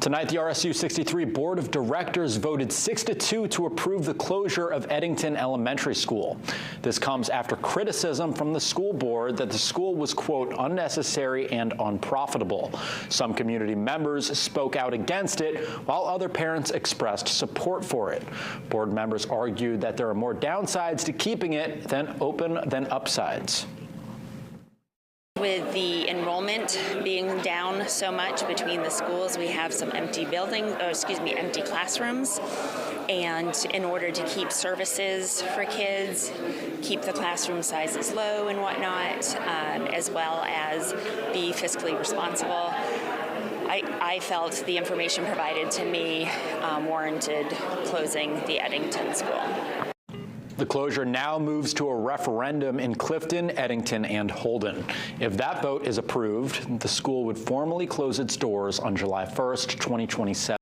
Tonight, the RSU 63 Board of Directors voted 6-2 to approve the closure of Eddington Elementary School. This comes after criticism from the school board that the school was, quote, unnecessary and unprofitable. Some community members spoke out against it, while other parents expressed support for it. Board members argued that there are more downsides to keeping it than upsides. With the enrollment being down so much between the schools, we have some empty empty classrooms. And in order to keep services for kids, keep the classroom sizes low and whatnot, as well as be fiscally responsible, I felt the information provided to me warranted closing the Eddington school. The closure now moves to a referendum in Clifton, Eddington, and Holden. If that vote is approved, the school would formally close its doors on July 1st, 2027.